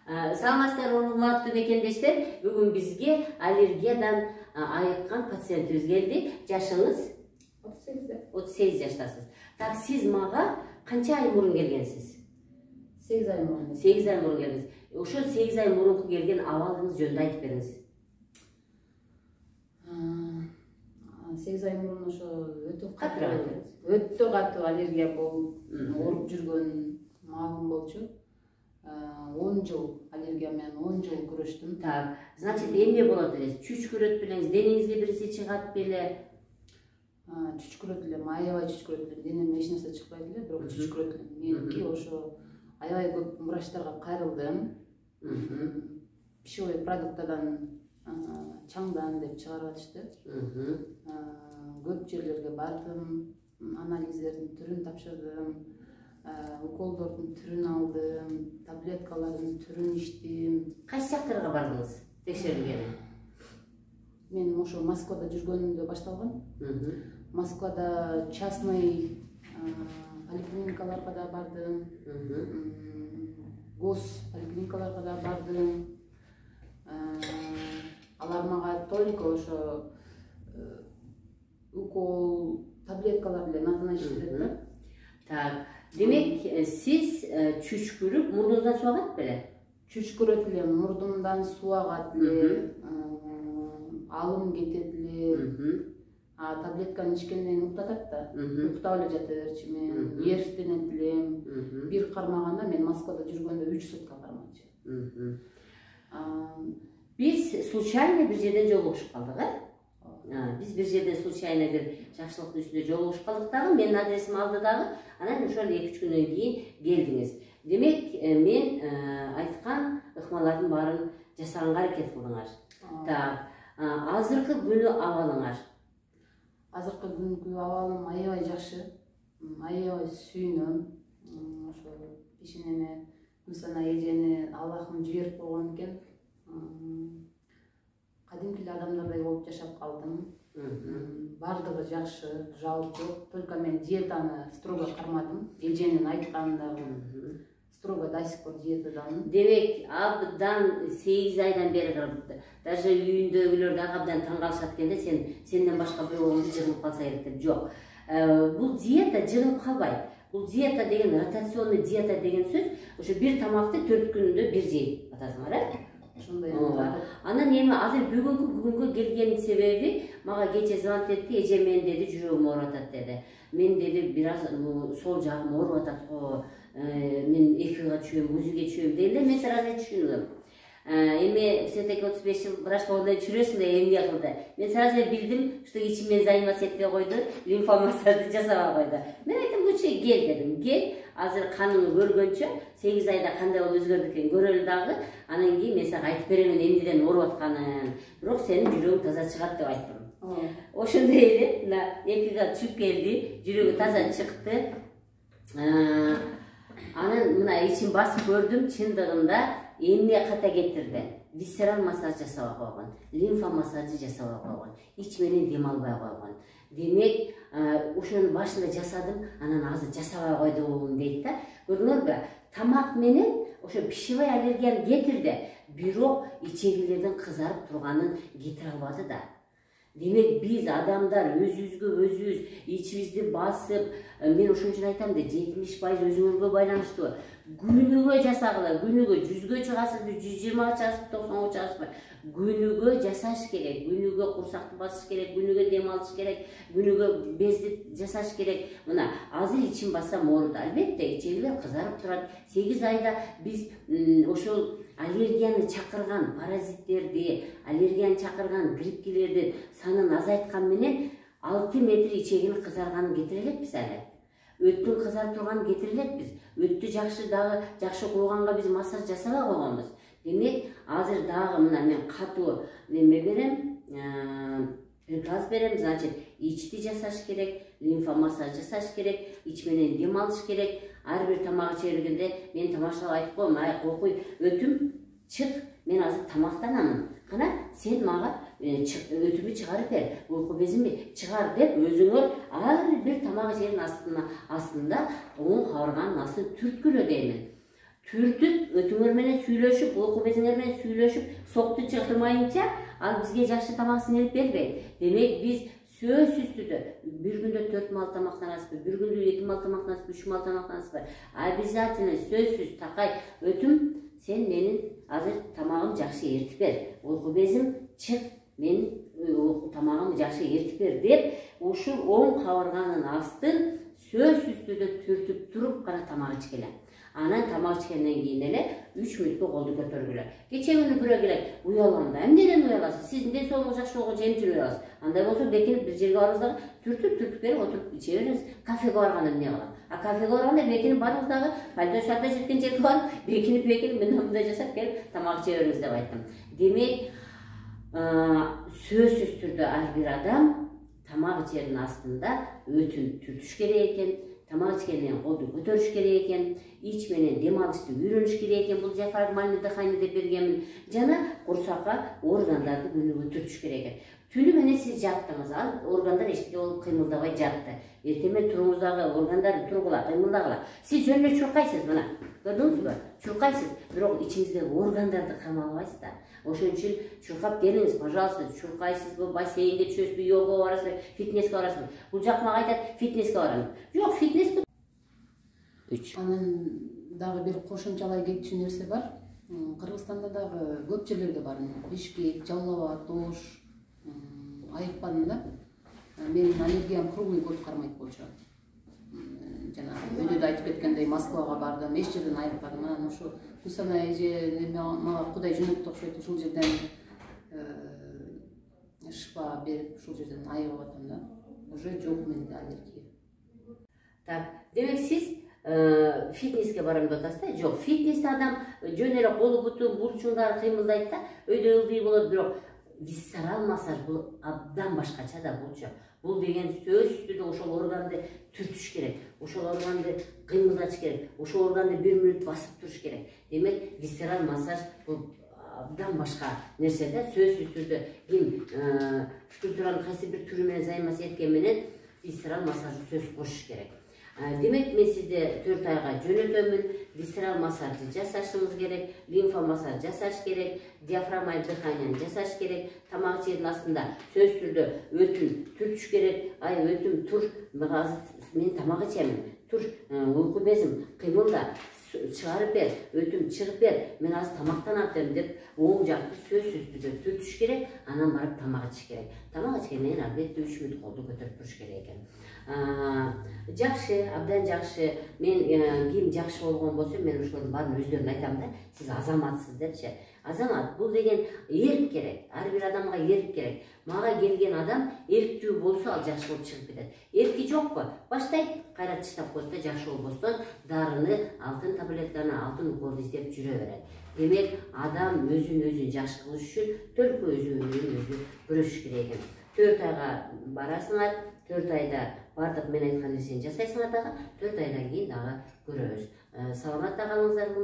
Саламатсыздар, урматтуу мекендештер. Бүгүн бизге аллергиядан айыккан пациентибиз келди. Жашыңыз 38 жаштасыз. Так, сиз мага канча ай мурун келгенсиз? 8 ай мурун. 8 ай мурун келдиңиз. Ошол 8 ай мурунку келген абалыңыз жөнүндө айтып бериңиз. 8 ай мурун ошо Өтө катуу аллергия болуп, ооруп жүргөн маалым болчу. 10 жыл аллергия менен 10 жыл күрөштүм. Так, значит, эмне болот элес? Чүчкүрөт белеңиз, денеңизге бирси чыгат беле? Чүчкүрөт элем, аябай чүчкүрөт элем. Денемден эч нерсе чыкпайт эле, бирок чүчкүрөт элем. Меники ошо аябай көп врачтарга кайрылдым. Пищевой продуктардан чаңдан деп чыгарып атышты. Көп жерлерге бардым, анализдердин түрүн тапшырдым, уколдордун түрүн алдым, таблеткалардын түрүн иштим. Кайсы жактарга бардыңыз текшерилгени? Мен ошо Москвада жүргөнүмдө башталган. Москвада частный поликлиникаларга да бардым, гос поликлиникаларга да бардым. Алар мага только ошо укол, таблеткалар менен назначить да. Так, демек, сиз чүчкүрүп мурдуңуздан суу агат беле? Чүчкүрөт элем, мурдумдан суу агат эле, алым кетет эле. Таблетканы ичкенден уктатат да. Уктап эле жата берчү мен, ээртенет элем. Бир кармаганда мен Москвада жүргөндө 3 сутка кармачу. Биз случайно бир жерден жолугушуп калдык, Биз бир жерден случайно бир жакшылыктын үстүндө жолугушуп калдык дагы, менин адресимди алды дагы, анан ошол 2-3 күндөн кийин келдиңиз. Демек, мен айткан ыкмалардын баарын жасаганга аракет кылдыңар. Так, азыркы күнү абалыңар? Азыркы күнкү абалым аябай жакшы. Аябай сүйүнөм. Ошо кичинеме Гүлсана эжени Аллахым жиберип койгон экен. Кадимки эле адамдардай болуп жашап калдым. Бардыгы жакшы, жалпы. Только мен диетаны строго кармадым. Эженин айтканындагы строго до сих пор диетадамын. Демек, абдан 8 айдан бери кырып, даже үйүндөгүлөр дагы абдан таң калышат экенде, сенден башка бирөөңдү жыгылып калса керек деп. Жок. Бул диета жыгылып калбайт. Бул диета деген, ротационный диета деген сөз, ошо бир тамакты 4 күндө бир жейт атасыңар, Ошондой. Анан эми азыр бүгүнкү күнгө келген себеби, мага кече звонок этти, эже мен деди жүрөгүм ооруп атат деди. Мен деди бир аз сол жагым ооруп атат го. Мен экиге түшөм, УЗИге түшөм дегенде мен сразу түшүндүм. Эми все-таки 35 жыл врач болгондон жүрөсүң да эмне кылды. Мен сразу билдим, что ичимен заниматься этпей койду, лимфомассажды жасабай койду. Мен айттым, лучше кел дедим. Кел, азыр каныңы көргөнчө 8 айда кандай болуп өзгөрдү экен көрөлү дагы. Анан кийин мен сага айтып беремин эмнеден ооруп атканын. Бирок сенин жүрөгүң таза чыгат деп айттым. Ошондой эле, мына экиге түшүп келди, жүрөгү таза чыкты. Анан мына ичин басып көрдүм, чындыгында эмне ката кетирди? Висцерал массаж жасабай койгон, лимфа массажы жасабай койгон, ич менен дем албай койгон. Демек, ошонун башында жасадым, анан азыр жасабай койдум дейт да. Көрдүңөрбү? Тамак менен ошо пищевой аллергияны кетирди, бирок ичегилердин кызарып турганын кетире албады да. Демек, биз адамдар өзүбүз ичибизди басып, мен ошон үчүн айтам да, 70% өзүңөргө байланыштуу. Күнүгө жасагыла, күнүгө 100гө чыгасызбы, 120га чыгасызбы, 90га чыгасызбы? Күнүгө жасаш керек, күнүгө курсакты басыш керек, күнүгө дем алыш керек, күнүгө безди жасаш керек. Мына, азыр ичим бассам ооруйт. Албетте, ичегилер кызарып турат. 8 айда биз ошол аллергияны чакырган паразиттерди, аллергияны чакырган гриппкилердин санын азайткан менен 6 метр ичегинин кызарганын кетире элекпиз эле. Өттүн кызарып турганын кетире элекпиз. Өттү жакшы кууганга биз массаж жасабай койгонбуз. Демек, азыр дагы мына мен катуу неме берем, приказ берем, значит, ичти жасаш керек, лимфа массаж жасаш керек, ич менен дем алыш керек. Ар бир тамак ичергенде мен тамашалап айтып коем, ай кокуй, өтүм чык, мен азыр тамактанамын. Кана сен мага өтүмү чыгарып бер, уйку безимби чыгар деп өзүңөр ар бир тамак жерин астында оң кабырганын астын түрткүлө деймин. түртүп, өтүңөр менен сүйлөшүп, окуу безиңер менен сүйлөшүп, сокту чыгырмайынча ал бизге жакшы тамак сиңирип бербейт. Демек биз сөзсүз түрдө бир күндө 4 мал тамактанасызбы, бир күндө 2 мал тамактанасызбы, 3 мал тамактанасызбы, обязательно сөзсүз такай өтүм, сен менин азыр тамагым жакшы эртип бер, окуу безим чык, мен тамагым жакшы эртип бер деп, ушул оң кабырганын астын сөзсүз түрдө түртүп туруп гана тамак ичкеле. Анан тамак ичкенден кийин эле 3 мүнөткө колду көтөргүлө. Кече күнү бирөө келет, уялам да. Эмнеден уяласыз? Сиздин ден соолугуңуз жакшы болгон жемчү уяласыз. Андай болсо бекинип бир жерге барыңыз дагы түртүп берип отуруп иче бериңиз. Кафеге барганда эмне кылам? А кафеге барганда бекинип барыңыз дагы пальто шарта жеткен жерге барып, бекинип мындай жасап келип тамак иче бериңиз деп айттым. Демек, сөзсүз түрдө ар бир адам тамак ичердин астында өтүн түртүш керек экен. Тамак ичкенден колду көтөрүш керек экен, ич менен дем алышты үйрөнүш керек экен. Бул диафрагмальный дыхание деп бергенмин. Жана курсакка органдарды күнүгө түртүш керек экен. Түнү менен сиз жаттыңыз, ал органдар эчтеке болуп кыймылдабай жатты. Эртең туруңуз дагы органдар тургула, кыймылдагыла. Сиз жөн эле чуркайсыз мына. Көрдүңүзбү? Чуркайсыз, бирок ичиңиздеги органдарды камалбайсыз да. Ошон үчүн чуркап келиңиз, пожалуйста, чуркайсызбы, бассейнге түшөсүзбү, йогага барасызбы, фитнеске барасызбы. Бул жак мага айтат, фитнеске барам. Жок, фитнеске 3. Анан дагы бир кошумчалай кетчү нерсе бар. Кыргызстанда дагы көп жерлерге бардым. Бишкек, Жалал Абад, Ош, айыкпадым да. Менин аллергиям круглый год кармайт болчу. Жана өйдө да айтып кеткендей Москвага бардым, эч жерден айыкпадым. Анан ошо Кусана эже мага Кудай жөнөттү окшойт, ушул жерден шифа берип, ушул жерден айыгып атам да. Уже жок менде аллергия. Так, демек сиз фитнеске барам деп атасыз да? Жок, фитнесте адам жөн эле колу буту булчуңдары кыймылдайт да, өйдө ылдый болот, бирок висцерал массаж бул абдан башкача да болчу. Бул деген сөзсүз түрдө ошол органды түртүш керек, ошол органды кыймылдатыш керек, ошол органды 1 мүнөт басып туруш керек. Демек, висцерал массаж бул абдан башка нерсе да, сөзсүз түрдө ким физкультуранын кайсы бир түрү менен займасы эткен менен висцерал массажды сөз кошуш керек. Демек, мен сизди 4 айга жөнөтөмүн. Висцерал массажды жасашыңыз керек, лимфа массаж жасаш керек, диафрагмаль дыханияны жасаш керек, тамак ичердин астында сөз түрдө өтүн түртүш керек. Ай, өтүм тур, азыр мен тамак ичемин. Тур, окуу безим кыймылда, чыгарып бер, өтүм чыгып бер, мен азыр тамактанам деп оң жакты сөзсүз түрдө түртүш керек, анан барып тамак ичиш керек. Тамак ичкенден кийин албетте 3 мүнөт колду көтөрүп туруш керек экен. Жакшы, абдан жакшы. Мен ким жакшы болгон болсо, мен ошолордун баарын өздөрүнө айтам да. Сиз азаматсыз депчи. Азамат, бул деген эрк керек. Ар бир адамга эрк керек. Мага келген адам эрктүү болсо, ал жакшы болуп чыгып кетет. Эрки жокпу? Баштайт, кайра таштап коет да, жакшы болбостон дарыны, алтын таблетканы, алтын уколду издеп жүрө берет. Демек, адам өзүн жакшы кылыш үчүн только өзү күрөшүш керек экен. 4 айга барасыңар, 4 айда бардык мен айткан нерсени жасайсыңар дагы, 4 айдан кийин дагы көрөбүз. Саламатта калыңыздар.